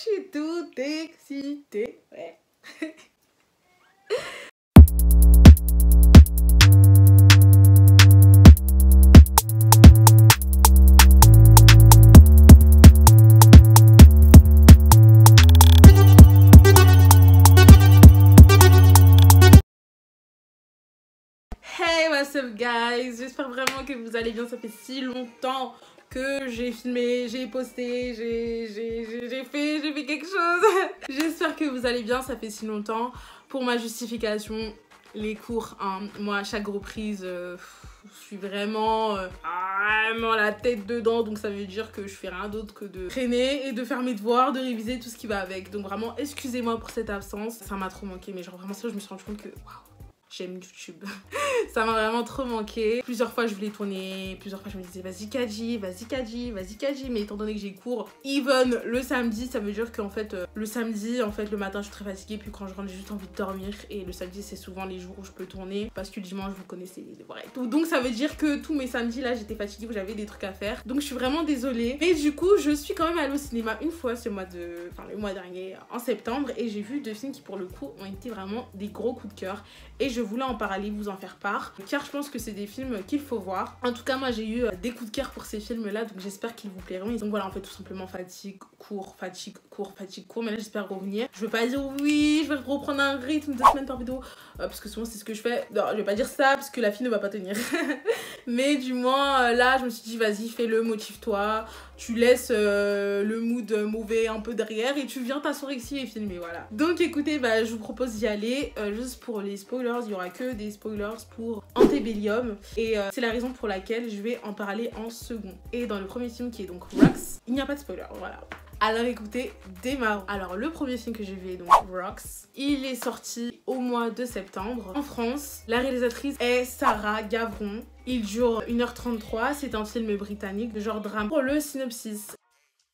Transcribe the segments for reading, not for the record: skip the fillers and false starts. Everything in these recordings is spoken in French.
suis toute excitée. Ouais. Hey, what's up guys? J'espère vraiment que vous allez bien. Ça fait si longtemps que j'ai filmé, j'ai posté, j'ai fait quelque chose. J'espère que vous allez bien, ça fait si longtemps. Pour ma justification, les cours, hein, moi à chaque reprise, je suis vraiment la tête dedans. Donc ça veut dire que je fais rien d'autre que de traîner et de faire mes devoirs, de réviser tout ce qui va avec. Donc vraiment, excusez-moi pour cette absence. Ça m'a trop manqué, mais genre vraiment ça, je me suis rendu compte que waouh, j'aime YouTube. Ça m'a vraiment trop manqué. Plusieurs fois je voulais tourner, plusieurs fois je me disais vas-y Kadji, vas-y Kadji, vas-y Kadji. Mais étant donné que j'ai cours even le samedi, ça veut dire qu'en fait le samedi, en fait le matin je suis très fatiguée. Puis quand je rentre j'ai juste envie de dormir. Et le samedi c'est souvent les jours où je peux tourner. Parce que le dimanche vous connaissez les devoirs et tout. Donc ça veut dire que tous mes samedis là j'étais fatiguée, où j'avais des trucs à faire. Donc je suis vraiment désolée. Mais du coup je suis quand même allée au cinéma une fois le mois dernier en septembre. Et j'ai vu 2 films qui pour le coup ont été vraiment des gros coups de cœur. Et je voulais en parler, vous en faire part, car je pense que c'est des films qu'il faut voir. En tout cas moi j'ai eu des coups de cœur pour ces films là, donc j'espère qu'ils vous plairont. Donc voilà, en fait tout simplement fatigue, cours, fatigue, cours, fatigue, cours. Mais là j'espère revenir. Je veux pas dire oui, je vais reprendre un rythme de semaine par vidéo, parce que souvent c'est ce que je fais. Non, je vais pas dire ça parce que la fille ne va pas tenir. Mais du moins là je me suis dit vas-y fais-le, motive-toi. Tu laisses le mood mauvais un peu derrière et tu viens t'asseoir ici et filmer, voilà. Donc écoutez, je vous propose d'y aller. Juste pour les spoilers, il y aura que des spoilers pour Antebellum. Et c'est la raison pour laquelle je vais en parler en second. Et dans le premier film qui est donc Rocks, il n'y a pas de spoiler, voilà. Alors écoutez, démarrons. Alors le premier film que j'ai vu est donc Rocks. Il est sorti au mois de septembre en France. La réalisatrice est Sarah Gavron. Il dure 1h33. C'est un film britannique de genre drame. Pour le synopsis,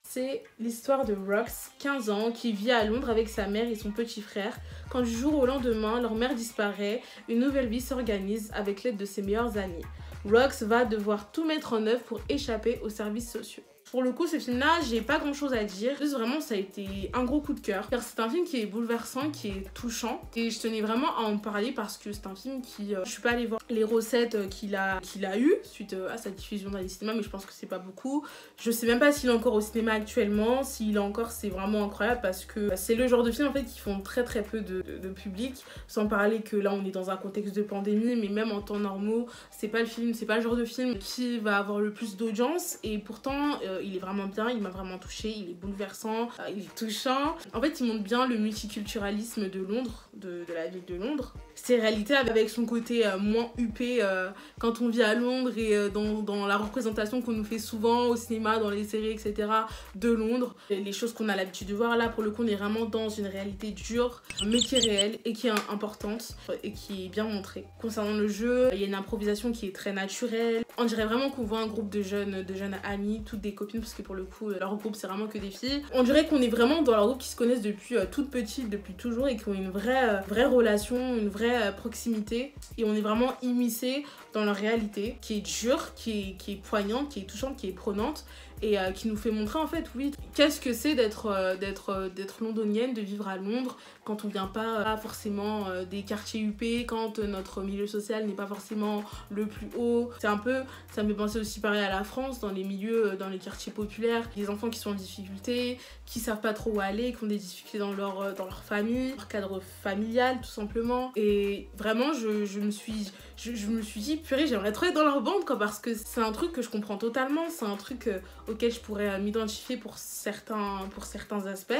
c'est l'histoire de Rocks, 15 ans, qui vit à Londres avec sa mère et son petit frère. Quand du jour au lendemain, leur mère disparaît, une nouvelle vie s'organise avec l'aide de ses meilleurs amis. Rocks va devoir tout mettre en œuvre pour échapper aux services sociaux. Pour le coup, ce film-là, j'ai pas grand-chose à dire. Juste vraiment, ça a été un gros coup de cœur. Car c'est un film qui est bouleversant, qui est touchant. Et je tenais vraiment à en parler parce que c'est un film qui... je suis pas allée voir les recettes qu'il a eu suite à sa diffusion dans les cinémas, mais je pense que c'est pas beaucoup. Je sais même pas s'il est encore au cinéma actuellement. S'il est encore, c'est vraiment incroyable parce que c'est le genre de film en fait qui font très peu de public. Sans parler que là, on est dans un contexte de pandémie, mais même en temps normaux, c'est pas le genre de film qui va avoir le plus d'audience. Et pourtant... il est vraiment bien, il m'a vraiment touchée, il est bouleversant, il est touchant. En fait, il montre bien le multiculturalisme de Londres, de la ville de Londres. C'est réalité avec son côté moins huppé quand on vit à Londres et dans la représentation qu'on nous fait souvent au cinéma, dans les séries, etc. de Londres. Et les choses qu'on a l'habitude de voir, là, pour le coup, on est vraiment dans une réalité dure, mais qui est réelle et qui est importante et qui est bien montrée. Concernant le jeu, il y a une improvisation qui est très naturelle. On dirait vraiment qu'on voit un groupe de jeunes amis, toutes des copines, parce que pour le coup leur groupe c'est vraiment que des filles. On dirait qu'on est vraiment dans leur groupe qui se connaissent depuis toute petite, depuis toujours, et qui ont une vraie relation, une vraie proximité, et on est vraiment immiscé dans leur réalité qui est dure, qui est poignante, qui est touchante, qui est prenante, et qui nous fait montrer en fait oui qu'est-ce que c'est d'être londonienne, de vivre à Londres quand on vient pas forcément des quartiers huppés, quand notre milieu social n'est pas forcément le plus haut. C'est un peu, ça me fait penser aussi pareil à la France, dans les milieux, dans les quartiers populaires, les enfants qui sont en difficulté, qui savent pas trop où aller, qui ont des difficultés dans leur famille, leur cadre familial tout simplement. Et vraiment je me suis dit purée, j'aimerais trop être dans leur bande quoi, parce que c'est un truc que je comprends totalement, c'est un truc auquel je pourrais m'identifier pour certains aspects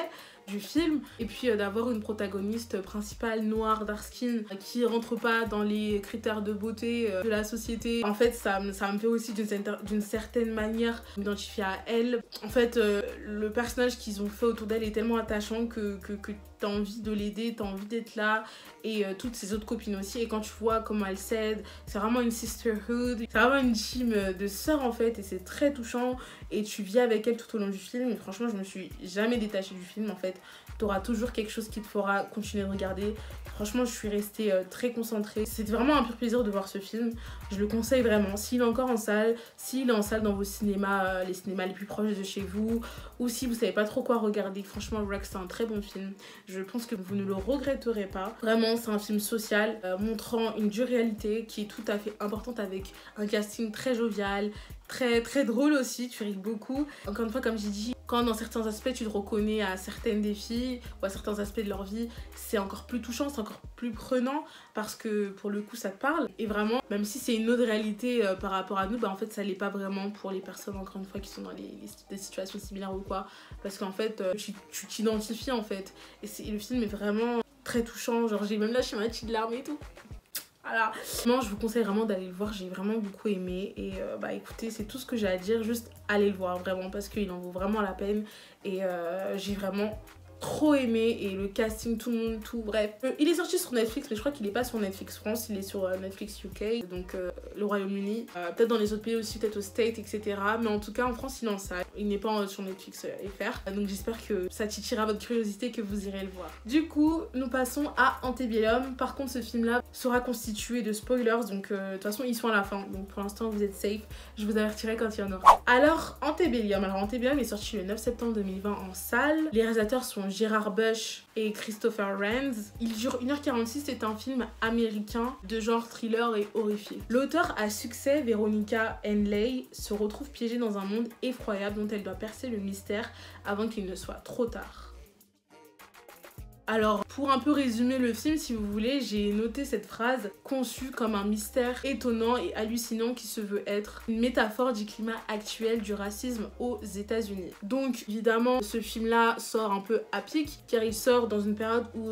du film. Et puis d'avoir une protagoniste principale noire, dark skin, qui rentre pas dans les critères de beauté de la société. En fait ça me fait aussi d'une certaine manière m'identifier à elle. En fait le personnage qu'ils ont fait autour d'elle est tellement attachant que t'as envie de l'aider, t'as envie d'être là, et toutes ses autres copines aussi. Et quand tu vois comment elle s'aide, c'est vraiment une sisterhood, c'est vraiment une team de sœurs en fait, et c'est très touchant, et tu vis avec elle tout au long du film. Et franchement je me suis jamais détachée du film en fait. fait. Tu auras toujours quelque chose qui te fera continuer de regarder. Franchement, je suis restée très concentrée. C'était vraiment un pur plaisir de voir ce film. Je le conseille vraiment. S'il est encore en salle, s'il est en salle dans vos cinémas, les cinémas les plus proches de chez vous, ou si vous savez pas trop quoi regarder, franchement, Rec, c'est un très bon film. Je pense que vous ne le regretterez pas. Vraiment, c'est un film social, montrant une dure réalité qui est tout à fait importante, avec un casting très jovial, très drôle aussi, tu ris beaucoup. Encore une fois, comme j'ai dit, quand dans certains aspects tu te reconnais à certaines des filles ou à certains aspects de leur vie, c'est encore plus touchant, c'est encore plus prenant parce que pour le coup ça te parle. Et vraiment, même si c'est une autre réalité par rapport à nous, bah en fait ça l'est pas vraiment pour les personnes, encore une fois, qui sont dans des situations similaires ou quoi. Parce qu'en fait, tu t'identifies en fait. Et le film est vraiment très touchant, genre j'ai même lâché ma petite larme et tout. Voilà. Moi, je vous conseille vraiment d'aller le voir, j'ai vraiment beaucoup aimé. Et bah écoutez, c'est tout ce que j'ai à dire, juste allez le voir vraiment parce qu'il en vaut vraiment la peine. Et j'ai vraiment trop aimé, et le casting, tout le monde, tout, bref. Il est sorti sur Netflix, mais je crois qu'il est pas sur Netflix France, il est sur Netflix UK, donc le Royaume-Uni, peut-être dans les autres pays aussi, peut-être aux States, etc. Mais en tout cas en France il est en salle, il n'est pas sur Netflix FR, donc j'espère que ça titillera votre curiosité, que vous irez le voir. Du coup, nous passons à Antebellum. Par contre, ce film là sera constitué de spoilers, donc de toute façon ils sont à la fin, donc pour l'instant vous êtes safe, je vous avertirai quand il y en aura. Alors Antebellum est sorti le 9 septembre 2020 en salle. Les réalisateurs sont Gerard Bush et Christopher Rands. Il dure 1h46, c'est un film américain de genre thriller et horrifique. L'auteur à succès, Veronica Henley, se retrouve piégée dans un monde effroyable dont elle doit percer le mystère avant qu'il ne soit trop tard. Alors, pour un peu résumer le film, si vous voulez, j'ai noté cette phrase conçue comme un mystère étonnant et hallucinant qui se veut être une métaphore du climat actuel du racisme aux États-Unis. Donc, évidemment, ce film-là sort un peu à pic, car il sort dans une période où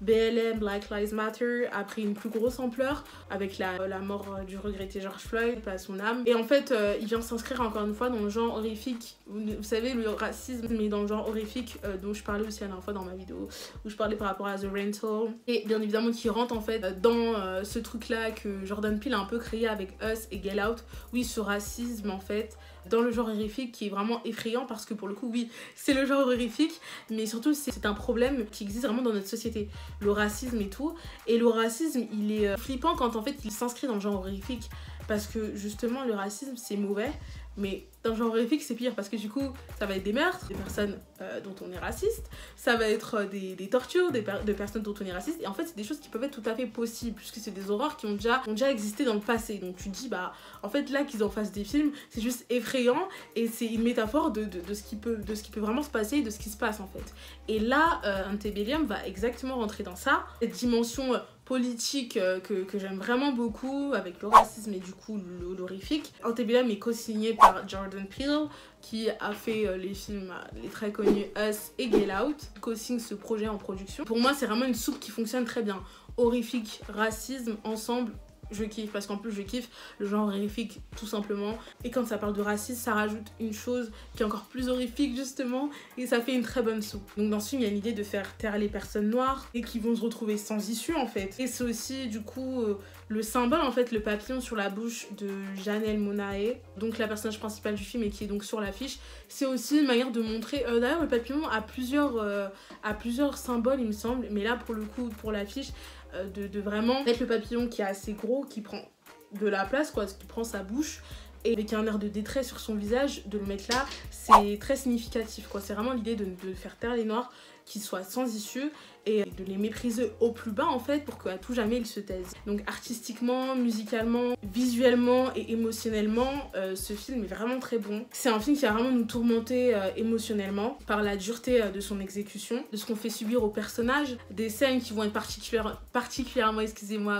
BLM, Black Lives Matter, a pris une plus grosse ampleur avec la mort du regretté George Floyd, pas à son âme. Et en fait, il vient s'inscrire encore une fois dans le genre horrifique. Vous savez, le racisme, mais dans le genre horrifique dont je parlais aussi la dernière fois dans ma vidéo, où je parlais par rapport à The Rental, et bien évidemment qui rentre en fait dans ce truc là que Jordan Peele a un peu créé avec Us et Get Out. Oui, ce racisme en fait dans le genre horrifique qui est vraiment effrayant, parce que pour le coup oui c'est le genre horrifique, mais surtout c'est un problème qui existe vraiment dans notre société, le racisme et tout. Et le racisme il est flippant quand en fait il s'inscrit dans le genre horrifique, parce que justement le racisme c'est mauvais, mais dans le genre horrifique c'est pire, parce que du coup ça va être des meurtres, des personnes dont on est raciste, ça va être des tortures de personnes dont on est raciste, et en fait c'est des choses qui peuvent être tout à fait possibles, puisque c'est des horreurs qui ont déjà existé dans le passé. Donc tu te dis bah en fait là qu'ils en fassent des films c'est juste effrayant, et c'est une métaphore de ce qui peut vraiment se passer et de ce qui se passe en fait. Et là Antebellum va exactement rentrer dans ça, cette dimension politique que j'aime vraiment beaucoup, avec le racisme et du coup l'horrifique. Antebellum est co-signé par Jordan Peele, qui a fait les films les très connus Us et Get Out, co-signe ce projet en production. Pour moi c'est vraiment une soupe qui fonctionne très bien, horrifique, racisme ensemble. Je kiffe, parce qu'en plus je kiffe le genre horrifique tout simplement, et quand ça parle de racisme ça rajoute une chose qui est encore plus horrifique justement, et ça fait une très bonne soupe. Donc dans ce film il y a l'idée de faire taire les personnes noires et qui vont se retrouver sans issue en fait, et c'est aussi du coup le symbole en fait, le papillon sur la bouche de Janelle Monáe, donc la personnage principale du film et qui est donc sur l'affiche. C'est aussi une manière de montrer, d'ailleurs le papillon a plusieurs symboles il me semble, mais là pour le coup pour l'affiche, de vraiment mettre le papillon qui est assez gros, qui prend de la place quoi, qui prend sa bouche, et avec un air de détresse sur son visage, de le mettre là, c'est très significatif quoi. C'est vraiment l'idée de faire taire les noirs, qu'ils soient sans issue, et de les mépriser au plus bas en fait, pour qu'à tout jamais ils se taisent. Donc artistiquement, musicalement, visuellement et émotionnellement, ce film est vraiment très bon. C'est un film qui va vraiment nous tourmenter émotionnellement par la dureté de son exécution, de ce qu'on fait subir aux personnages, des scènes qui vont être particulièrement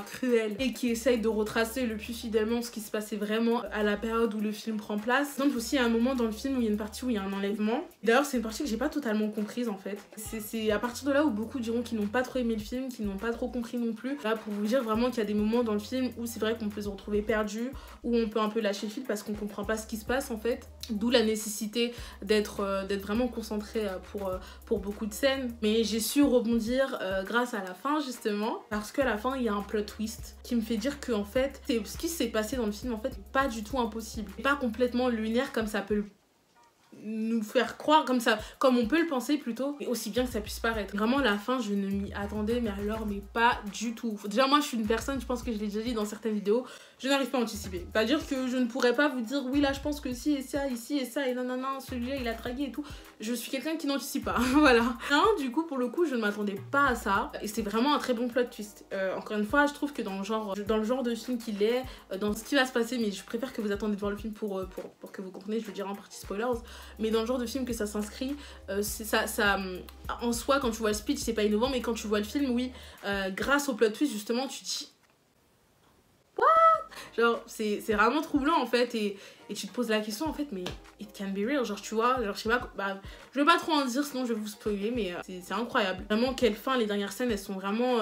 cruelles, et qui essayent de retracer le plus fidèlement ce qui se passait vraiment à la période où le film prend place. Donc aussi il y a un moment dans le film où il y a une partie où il y a un enlèvement. D'ailleurs c'est une partie que j'ai pas totalement comprise en fait. C'est à partir de là où beaucoup diront qui n'ont pas trop aimé le film, qui n'ont pas trop compris non plus. Là pour vous dire vraiment qu'il y a des moments dans le film où c'est vrai qu'on peut se retrouver perdu, où on peut un peu lâcher le fil parce qu'on comprend pas ce qui se passe en fait, d'où la nécessité d'être vraiment concentré pour beaucoup de scènes. Mais j'ai su rebondir grâce à la fin justement, parce qu'à la fin il y a un plot twist qui me fait dire que en fait ce qui s'est passé dans le film en fait pas du tout impossible, pas complètement lunaire comme ça peut nous faire croire comme ça, comme on peut le penser plutôt, et aussi bien que ça puisse paraître. Vraiment la fin je ne m'y attendais mais alors mais pas du tout. Déjà moi je suis une personne, je pense que je l'ai déjà dit dans certaines vidéos, je n'arrive pas à anticiper. C'est-à-dire que je ne pourrais pas vous dire oui là je pense que si et ça, ici et ça et non celui-là il a dragué et tout. Je suis quelqu'un qui n'anticipe pas, voilà. Non, du coup pour le coup je ne m'attendais pas à ça et c'est vraiment un très bon plot twist. Encore une fois je trouve que dans le genre de film qu'il est, dans ce qui va se passer, mais je préfère que vous attendiez de voir le film pour que vous compreniez, je le dirai en partie spoilers, mais dans le genre de film que ça s'inscrit, ça en soi quand tu vois le speech c'est pas innovant, mais quand tu vois le film oui, grâce au plot twist justement tu te dis genre c'est vraiment troublant en fait et tu te poses la question en fait mais it can be real, genre tu vois, genre je sais pas, bah je vais pas trop en dire sinon je vais vous spoiler mais c'est incroyable. Vraiment quelle fin, les dernières scènes elles sont vraiment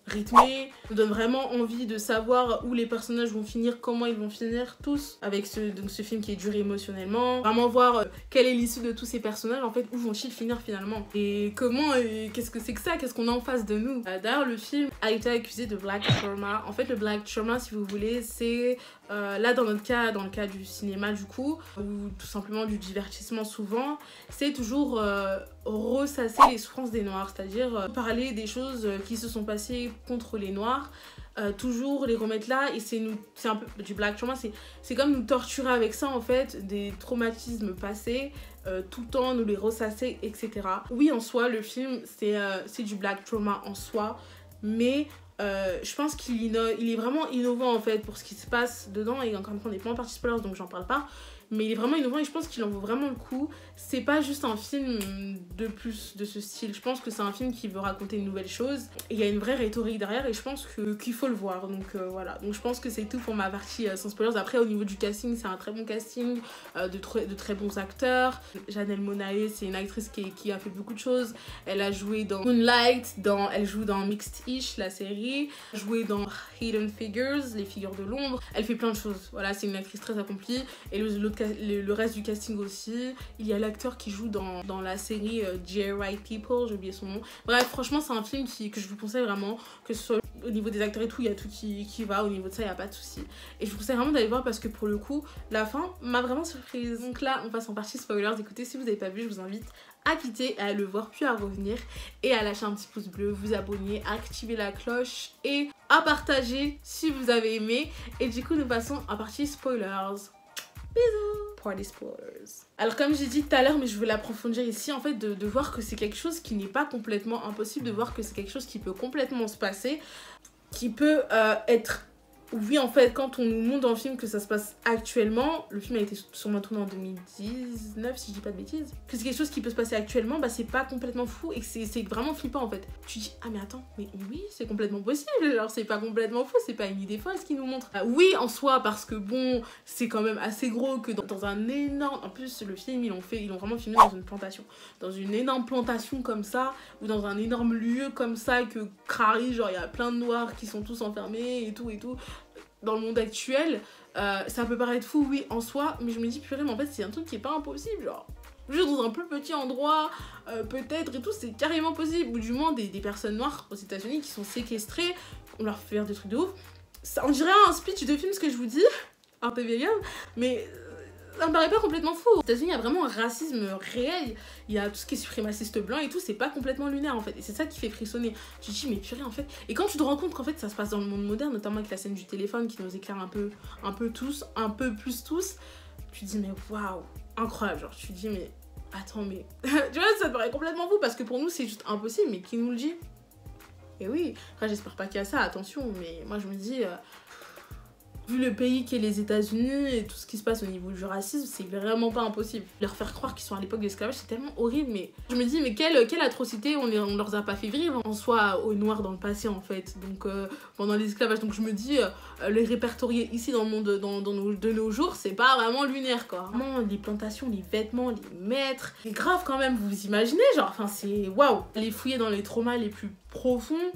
rythmées, nous donnent vraiment envie de savoir où les personnages vont finir, comment ils vont finir tous avec ce film qui est dur émotionnellement, vraiment voir quelle est l'issue de tous ces personnages en fait, où vont-ils finir finalement et comment et qu'est-ce que c'est que ça, qu'est-ce qu'on a en face de nous. D'ailleurs le film a été accusé de black trauma. En fait le black trauma si vous voulez c'est là dans notre cas, dans le cas du cinéma du coup, ou tout simplement du divertissement souvent, c'est toujours ressasser les souffrances des noirs, c'est-à-dire parler des choses qui se sont passées contre les noirs, toujours les remettre là et c'est un peu du black trauma, c'est comme nous torturer avec ça en fait, des traumatismes passés, tout le temps nous les ressasser etc. Oui en soi le film c'est du black trauma en soi mais je pense qu'il est vraiment innovant en fait pour ce qui se passe dedans et encore une fois on n'est pas en partie spoilers donc j'en parle pas, mais il est vraiment innovant et je pense qu'il en vaut vraiment le coup. C'est pas juste un film de plus de ce style, je pense que c'est un film qui veut raconter une nouvelle chose et il y a une vraie rhétorique derrière et je pense qu'il faut le voir donc voilà, donc je pense que c'est tout pour ma partie sans spoilers. Après au niveau du casting c'est un très bon casting, de très bons acteurs. Janelle Monáe c'est une actrice qui a fait beaucoup de choses, elle a joué dans Moonlight, elle joue dans Mixed-ish la série, joué dans Hidden Figures, les figures de l'ombre, elle fait plein de choses, voilà c'est une actrice très accomplie et le reste du casting aussi. Il y a l'acteur qui joue dans la série Dear White People, j'ai oublié son nom. Bref, franchement, c'est un film que je vous conseille vraiment, que ce soit au niveau des acteurs et tout, il y a tout qui va, au niveau de ça, il n'y a pas de souci. Et je vous conseille vraiment d'aller voir parce que pour le coup, la fin m'a vraiment surprise. Donc là, on passe en partie spoilers. Écoutez, si vous n'avez pas vu, je vous invite à quitter, à le voir puis à revenir et à lâcher un petit pouce bleu, vous abonner, à activer la cloche et à partager si vous avez aimé. Et du coup, nous passons en partie spoilers. Bisous. Party spoilers. Alors comme j'ai dit tout à l'heure, mais je veux l'approfondir ici, en fait, de voir que c'est quelque chose qui n'est pas complètement impossible, de voir que c'est quelque chose qui peut complètement se passer, qui peut être... Oui, en fait, quand on nous montre dans le film que ça se passe actuellement, le film a été sûrement tourné en 2019, si je dis pas de bêtises, que c'est quelque chose qui peut se passer actuellement, bah c'est pas complètement fou et que c'est vraiment flippant en fait. Tu dis, ah mais attends, mais oui, c'est complètement possible, genre c'est pas complètement fou, c'est pas une idée folle ce qu'ils nous montrent. Oui, en soi, parce que bon, c'est quand même assez gros que dans un énorme... En plus, le film, ils l'ont vraiment filmé dans une plantation. Dans une énorme plantation comme ça, ou dans un énorme lieu comme ça, que crari, genre il y a plein de noirs qui sont tous enfermés et tout. Dans le monde actuel, ça peut paraître fou, oui, en soi, mais je me dis, purée, mais en fait, c'est un truc qui est pas impossible, genre, juste dans un plus petit endroit, peut-être, et tout, c'est carrément possible, ou du moins des personnes noires aux États-Unis qui sont séquestrées, on leur fait faire des trucs de ouf. Ça, on dirait un speech de film, ce que je vous dis, un peu vegan, mais... ça me paraît pas complètement fou. Aux États-Unis, il y a vraiment un racisme réel. Il y a tout ce qui est suprémaciste blanc et tout, c'est pas complètement lunaire en fait. Et c'est ça qui fait frissonner. Tu te dis, mais purée en fait. Et quand tu te rends compte qu'en fait ça se passe dans le monde moderne, notamment avec la scène du téléphone qui nous éclaire un peu tous, un peu plus tous, tu te dis, mais waouh, incroyable. Genre, tu te dis, mais attends, mais. Tu vois, ça te paraît complètement fou parce que pour nous c'est juste impossible, mais qui nous le dit? Et oui, après j'espère pas qu'il y a ça, attention, mais moi je me dis. Vu le pays qu'est les États-Unis et tout ce qui se passe au niveau du racisme, c'est vraiment pas impossible. Leur faire croire qu'ils sont à l'époque de l'esclavage, c'est tellement horrible, mais je me dis, mais quelle atrocité on leur a pas fait vivre en soi aux Noirs dans le passé en fait, donc pendant l'esclavage. Donc je me dis, les répertorier ici dans le monde de nos jours, c'est pas vraiment lunaire quoi. Vraiment, les plantations, les vêtements, les maîtres, c'est grave quand même, vous imaginez, genre, enfin c'est waouh. Les fouiller dans les traumas les plus profonds.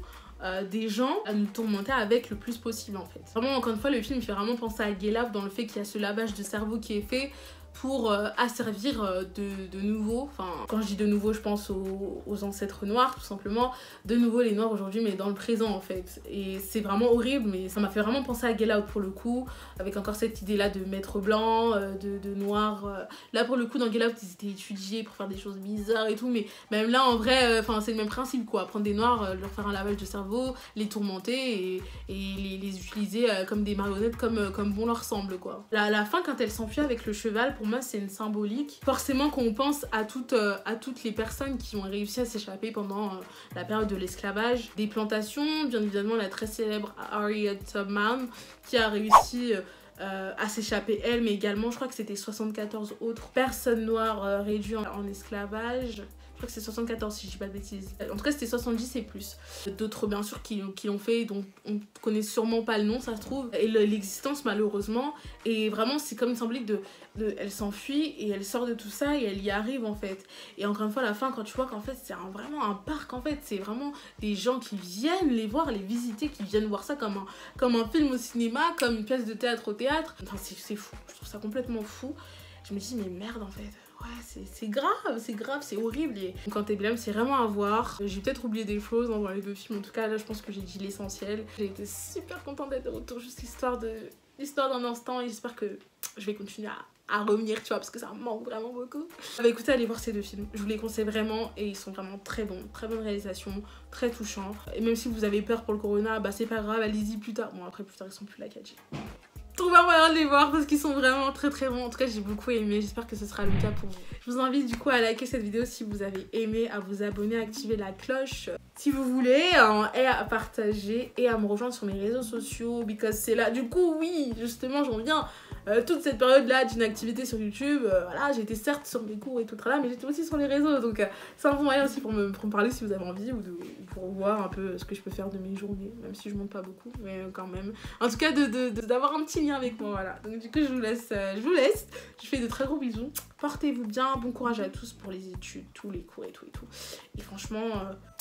Des gens à nous tourmenter avec le plus possible en fait. Vraiment encore une fois le film fait vraiment penser à Get Out dans le fait qu'il y a ce lavage de cerveau qui est fait pour asservir de nouveau, enfin quand je dis de nouveau je pense aux ancêtres noirs tout simplement, de nouveau les noirs aujourd'hui mais dans le présent en fait. Et c'est vraiment horrible, mais ça m'a fait vraiment penser à Get Out pour le coup, avec encore cette idée là de maître blanc, de noir. Là pour le coup dans Get Out ils étaient étudiés pour faire des choses bizarres et tout, mais même là en vrai c'est le même principe quoi, prendre des noirs, leur faire un lavage de cerveau, les tourmenter et les utiliser comme des marionnettes comme bon leur semble quoi. La fin quand elle s'enfuit avec le cheval, pour moi c'est une symbolique. Forcément quand on pense à toutes les personnes qui ont réussi à s'échapper pendant la période de l'esclavage, des plantations, bien évidemment la très célèbre Harriet Tubman qui a réussi à s'échapper elle, mais également je crois que c'était 74 autres personnes noires réduites en esclavage. Je crois que c'est 74 si je dis pas de bêtises. En tout cas c'était 70 et plus. D'autres bien sûr qui l'ont fait, dont on connaît sûrement pas le nom ça se trouve. Et l'existence malheureusement. Et vraiment c'est comme une symbolique elle s'enfuit et elle sort de tout ça et elle y arrive en fait. Et encore une fois à la fin quand tu vois qu'en fait c'est vraiment un parc en fait. C'est vraiment des gens qui viennent les voir, les visiter, qui viennent voir ça comme un film au cinéma, comme une pièce de théâtre au théâtre. Enfin c'est fou, je trouve ça complètement fou. Je me dis mais merde en fait. Ouais, c'est grave, c'est horrible. Et quand t'es blême, c'est vraiment à voir. J'ai peut-être oublié des choses dans les deux films. En tout cas, là, je pense que j'ai dit l'essentiel. J'ai été super contente d'être de retour, juste l'histoire d'un instant. Et j'espère que je vais continuer à revenir, tu vois, parce que ça me manque vraiment beaucoup. Bah écoutez, allez voir ces deux films. Je vous les conseille vraiment et ils sont vraiment très bons. Très bonne réalisation, très touchants. Et même si vous avez peur pour le corona, bah c'est pas grave, allez-y plus tard. Bon, après, plus tard, ils sont plus la 4G. Trouve un moyen de les voir parce qu'ils sont vraiment très très bons. En tout cas j'ai beaucoup aimé, j'espère que ce sera le cas pour vous. Je vous invite du coup à liker cette vidéo si vous avez aimé, à vous abonner, à activer la cloche si vous voulez, et à partager et à me rejoindre sur mes réseaux sociaux, because c'est là, du coup oui justement j'en viens. Toute cette période là d'inactivité sur YouTube, voilà, j'étais certes sur mes cours et tout là, mais j'étais aussi sur les réseaux, donc c'est un bon moyen aussi pour me parler si vous avez envie, ou pour voir un peu ce que je peux faire de mes journées, même si je monte pas beaucoup, mais quand même. En tout cas d'avoir un petit lien avec moi, voilà. Donc du coup je vous laisse, je fais de très gros bisous, portez-vous bien, bon courage à tous pour les études, tous les cours et tout. Et franchement,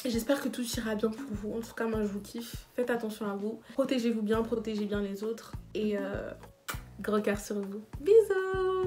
j'espère que tout ira bien pour vous, en tout cas moi je vous kiffe, faites attention à vous, protégez-vous bien, protégez bien les autres, et gros cœur sur vous. Bisous!